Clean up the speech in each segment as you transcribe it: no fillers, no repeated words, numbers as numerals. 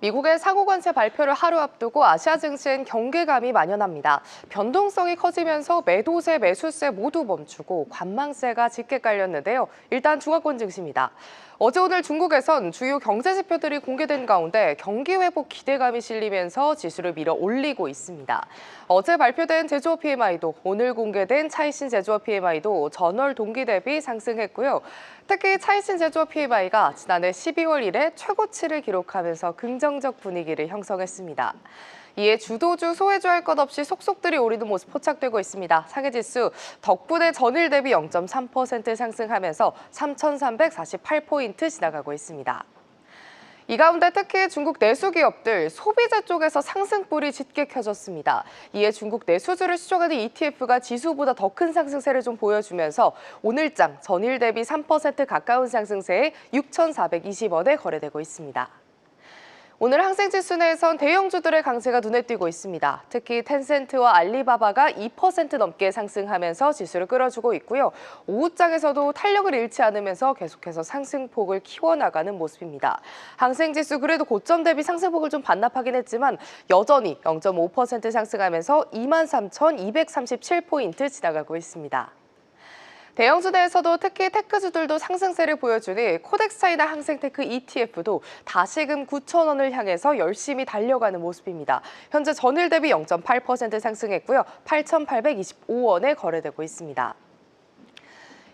미국의 상호관세 발표를 하루 앞두고 아시아 증시엔 경계감이 만연합니다. 변동성이 커지면서 매도세, 매수세 모두 멈추고 관망세가 짙게 깔렸는데요. 일단 중화권 증시입니다. 어제 오늘 중국에선 주요 경제 지표들이 공개된 가운데 경기 회복 기대감이 실리면서 지수를 밀어 올리고 있습니다. 어제 발표된 제조업 PMI도 오늘 공개된 차이신 제조업 PMI도 전월 동기 대비 상승했고요. 특히 차이신 제조업 PMI가 지난해 12월 이래 최고치를 기록하면서 긍정적 분위기를 형성했습니다. 이에 주도주, 소외주 할 것 없이 속속들이 오르는 모습 포착되고 있습니다. 상해지수 덕분에 전일 대비 0.3% 상승하면서 3,348포인트 지나가고 있습니다. 이 가운데 특히 중국 내수 기업들 소비재 쪽에서 상승불이 짙게 켜졌습니다. 이에 중국 내수주를 추종하는 ETF가 지수보다 더 큰 상승세를 좀 보여주면서 오늘장 전일 대비 3% 가까운 상승세에 6,420원에 거래되고 있습니다. 오늘 항생지수 내에선 대형주들의 강세가 눈에 띄고 있습니다. 특히 텐센트와 알리바바가 2% 넘게 상승하면서 지수를 끌어주고 있고요. 오후장에서도 탄력을 잃지 않으면서 계속해서 상승폭을 키워나가는 모습입니다. 항생지수 그래도 고점 대비 상승폭을 좀 반납하긴 했지만 여전히 0.5% 상승하면서 23,237포인트 지나가고 있습니다. 대형주 내에서도 특히 테크주들도 상승세를 보여주니 코덱스차이나 항생테크 ETF도 다시금 9,000원을 향해서 열심히 달려가는 모습입니다. 현재 전일 대비 0.8% 상승했고요. 8,825원에 거래되고 있습니다.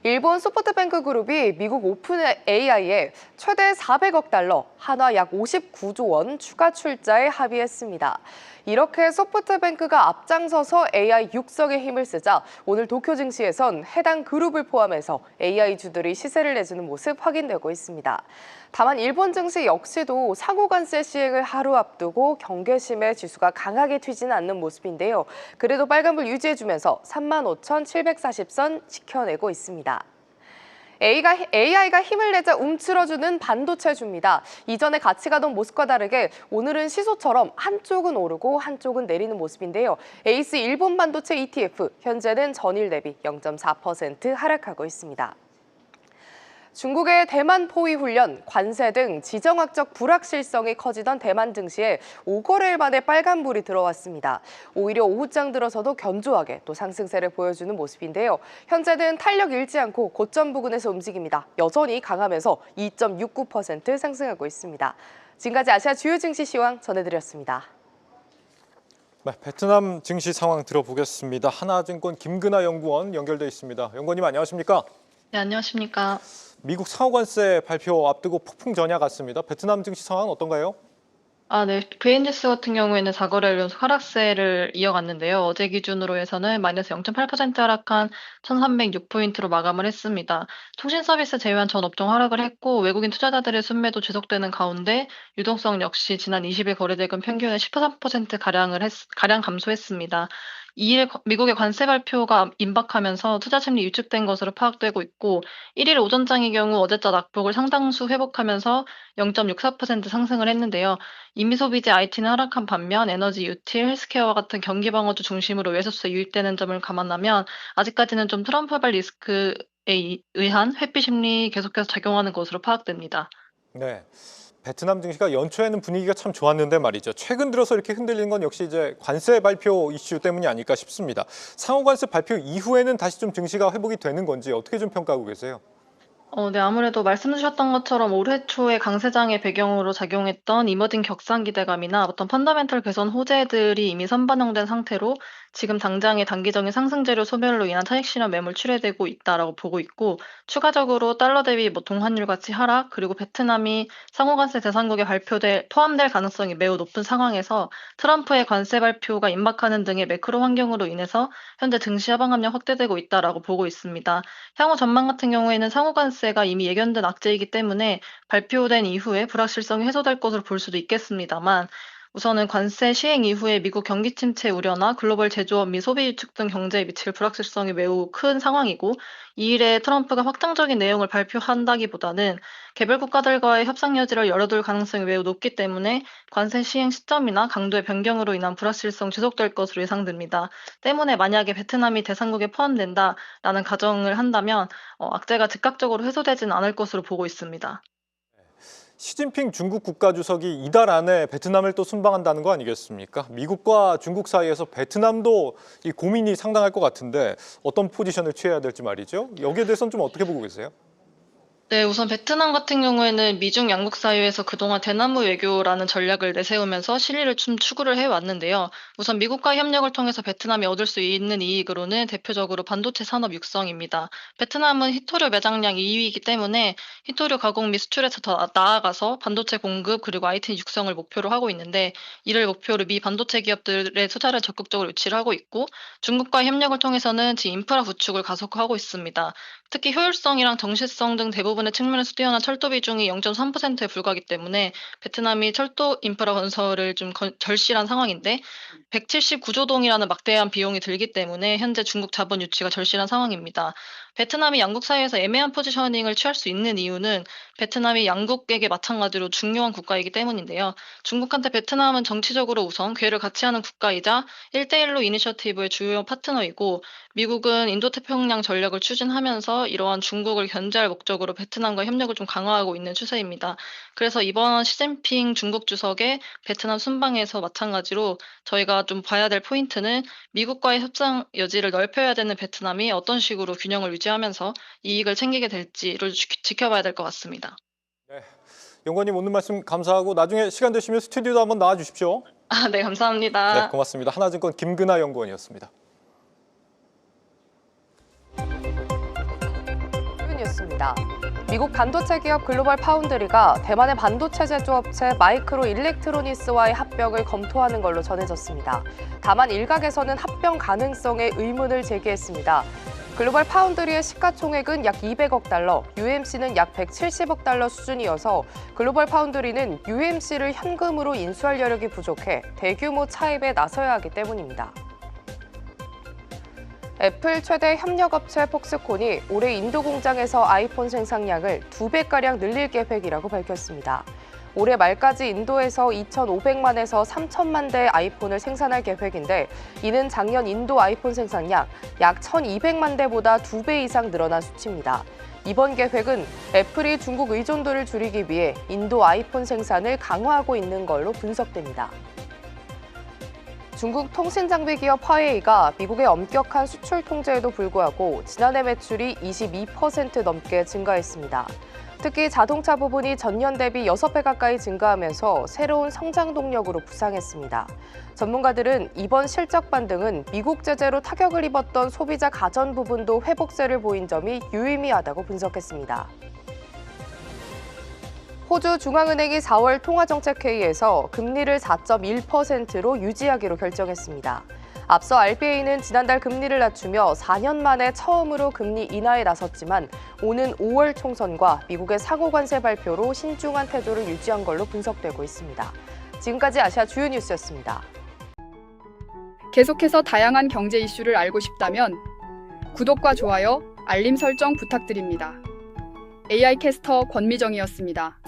일본 소프트뱅크 그룹이 미국 오픈 AI에 최대 400억 달러, 한화 약 59조 원 추가 출자에 합의했습니다. 이렇게 소프트뱅크가 앞장서서 AI 육성에 힘을 쓰자 오늘 도쿄 증시에선 해당 그룹을 포함해서 AI주들이 시세를 내주는 모습 확인되고 있습니다. 다만 일본 증시 역시도 상호관세 시행을 하루 앞두고 경계심의 지수가 강하게 튀지는 않는 모습인데요. 그래도 빨간불 유지해주면서 35,740선 지켜내고 있습니다. AI가 힘을 내자 움츠러주는 반도체주입니다. 이전에 같이 가던 모습과 다르게 오늘은 시소처럼 한쪽은 오르고 한쪽은 내리는 모습인데요. 에이스 일본 반도체 ETF 현재는 전일 대비 0.4% 하락하고 있습니다. 중국의 대만 포위 훈련, 관세 등 지정학적 불확실성이 커지던 대만 증시에 5거래일 만에 빨간불이 들어왔습니다. 오히려 오후장 들어서도 견조하게 또 상승세를 보여주는 모습인데요. 현재는 탄력 잃지 않고 고점 부근에서 움직입니다. 여전히 강하면서 2.69% 상승하고 있습니다. 지금까지 아시아 주요 증시 시황 전해드렸습니다. 네, 베트남 증시 상황 들어보겠습니다. 하나증권 김근하 연구원 연결돼 있습니다. 연구원님 안녕하십니까? 네, 안녕하십니까. 미국 상호관세 발표 앞두고 폭풍 전야 같습니다. 베트남 증시 상황 어떤가요? 네. VNG스 같은 경우에는 4거래일 연속 하락세를 이어갔는데요. 어제 기준으로 해서는 마이너스 0.8% 하락한 1,306포인트로 마감을 했습니다. 통신 서비스 제외한 전 업종 하락을 했고 외국인 투자자들의 순매도 지속되는 가운데 유동성 역시 지난 20일 거래대금 평균의 13% 가량 감소했습니다. 2일 미국의 관세 발표가 임박하면서 투자 심리 위축된 것으로 파악되고 있고 1일 오전장의 경우 어제자 낙폭을 상당수 회복하면서 0.64% 상승을 했는데요. 임미소비재 IT는 하락한 반면 에너지, 유틸, 헬스케어와 같은 경기 방어주 중심으로 외수세 유입되는 점을 감안하면 아직까지는 좀 트럼프발 리스크에 의한 회피 심리 계속해서 작용하는 것으로 파악됩니다. 네. 베트남 증시가 연초에는 분위기가 참 좋았는데 말이죠. 최근 들어서 이렇게 흔들리는 건 역시 이제 관세 발표 이슈 때문이 아닐까 싶습니다. 상호관세 발표 이후에는 다시 좀 증시가 회복이 되는 건지 어떻게 좀 평가하고 계세요? 네, 아무래도 말씀 주셨던 것처럼 올해 초에 강세장의 배경으로 작용했던 이머징 격상 기대감이나 어떤 펀더멘털 개선 호재들이 이미 선반영된 상태로 지금 당장의 단기적인 상승 재료 소멸로 인한 차익 실현 매물 출회되고 있다라고 보고 있고 추가적으로 달러 대비 동환율 가치 하락 그리고 베트남이 상호관세 대상국에 포함될 가능성이 매우 높은 상황에서 트럼프의 관세 발표가 임박하는 등의 매크로 환경으로 인해서 현재 증시 하방 압력 확대되고 있다라고 보고 있습니다. 향후 전망 같은 경우에는 상호관세가 이미 예견된 악재이기 때문에 발표된 이후에 불확실성이 해소될 것으로 볼 수도 있겠습니다만 우선은 관세 시행 이후에 미국 경기 침체 우려나 글로벌 제조업 및 소비 위축 등 경제에 미칠 불확실성이 매우 큰 상황이고 이 일에 트럼프가 확정적인 내용을 발표한다기보다는 개별 국가들과의 협상 여지를 열어둘 가능성이 매우 높기 때문에 관세 시행 시점이나 강도의 변경으로 인한 불확실성 지속될 것으로 예상됩니다. 때문에 만약에 베트남이 대상국에 포함된다라는 가정을 한다면 악재가 즉각적으로 해소되지는 않을 것으로 보고 있습니다. 시진핑 중국 국가주석이 이달 안에 베트남을 또 순방한다는 거 아니겠습니까? 미국과 중국 사이에서 베트남도 이 고민이 상당할 것 같은데 어떤 포지션을 취해야 될지 말이죠. 여기에 대해서는 좀 어떻게 보고 계세요? 네, 우선 베트남 같은 경우에는 미중 양국 사이에서 그동안 대남부 외교라는 전략을 내세우면서 실리를 좀 추구를 해왔는데요. 우선 미국과 협력을 통해서 베트남이 얻을 수 있는 이익으로는 대표적으로 반도체 산업 육성입니다. 베트남은 히토류 매장량 2위이기 때문에 히토류 가공 및 수출에서 더 나아가서 반도체 공급 그리고 IT 육성을 목표로 하고 있는데, 이를 목표로 미 반도체 기업들의 투자를 적극적으로 유치를 하고 있고, 중국과 협력을 통해서는 인프라 구축을 가속화하고 있습니다. 특히 효율성이랑 정시성 등 대부분의 측면에서 뛰어난 철도 비중이 0.3%에 불과하기 때문에 베트남이 철도 인프라 건설을 좀 절실한 상황인데, 179조 동이라는 막대한 비용이 들기 때문에 현재 중국 자본 유치가 절실한 상황입니다. 베트남이 양국 사이에서 애매한 포지셔닝을 취할 수 있는 이유는 베트남이 양국에게 마찬가지로 중요한 국가이기 때문인데요. 중국한테 베트남은 정치적으로 우선 궤를 같이 하는 국가이자 1대1로 이니셔티브의 주요 파트너이고, 미국은 인도태평양 전략을 추진하면서 이러한 중국을 견제할 목적으로 베트남과 협력을 좀 강화하고 있는 추세입니다. 그래서 이번 시진핑 중국 주석의 베트남 순방에서 마찬가지로 저희가 좀 봐야 될 포인트는 미국과의 협상 여지를 넓혀야 되는 베트남이 어떤 식으로 균형을 유지하면서 이익을 챙기게 될지를 지켜봐야 될 것 같습니다. 네, 연구원님 오늘 말씀 감사하고 나중에 시간 되시면 스튜디오도 한번 나와 주십시오. 네, 감사합니다. 네, 고맙습니다. 하나증권 김근아 연구원이었습니다. 뉴스입니다. 미국 반도체 기업 글로벌 파운드리가 대만의 반도체 제조업체 마이크로 일렉트로니스와의 합병을 검토하는 걸로 전해졌습니다. 다만 일각에서는 합병 가능성에 의문을 제기했습니다. 글로벌 파운드리의 시가총액은 약 200억 달러, UMC는 약 170억 달러 수준이어서 글로벌 파운드리는 UMC를 현금으로 인수할 여력이 부족해 대규모 차입에 나서야 하기 때문입니다. 애플 최대 협력업체 폭스콘이 올해 인도 공장에서 아이폰 생산량을 2배가량 늘릴 계획이라고 밝혔습니다. 올해 말까지 인도에서 2,500만에서 3,000만 대의 아이폰을 생산할 계획인데, 이는 작년 인도 아이폰 생산량 약 1,200만 대보다 2배 이상 늘어난 수치입니다. 이번 계획은 애플이 중국 의존도를 줄이기 위해 인도 아이폰 생산을 강화하고 있는 걸로 분석됩니다. 중국 통신장비 기업 화웨이가 미국의 엄격한 수출 통제에도 불구하고 지난해 매출이 22% 넘게 증가했습니다. 특히 자동차 부분이 전년 대비 6배 가까이 증가하면서 새로운 성장 동력으로 부상했습니다. 전문가들은 이번 실적 반등은 미국 제재로 타격을 입었던 소비자 가전 부분도 회복세를 보인 점이 유의미하다고 분석했습니다. 호주 중앙은행이 4월 통화정책회의에서 금리를 4.1%로 유지하기로 결정했습니다. 앞서 RBA는 지난달 금리를 낮추며 4년 만에 처음으로 금리 인하에 나섰지만 오는 5월 총선과 미국의 상호관세 발표로 신중한 태도를 유지한 걸로 분석되고 있습니다. 지금까지 아시아 주요 뉴스였습니다. 계속해서 다양한 경제 이슈를 알고 싶다면 구독과 좋아요, 알림 설정 부탁드립니다. AI 캐스터 권미정이었습니다.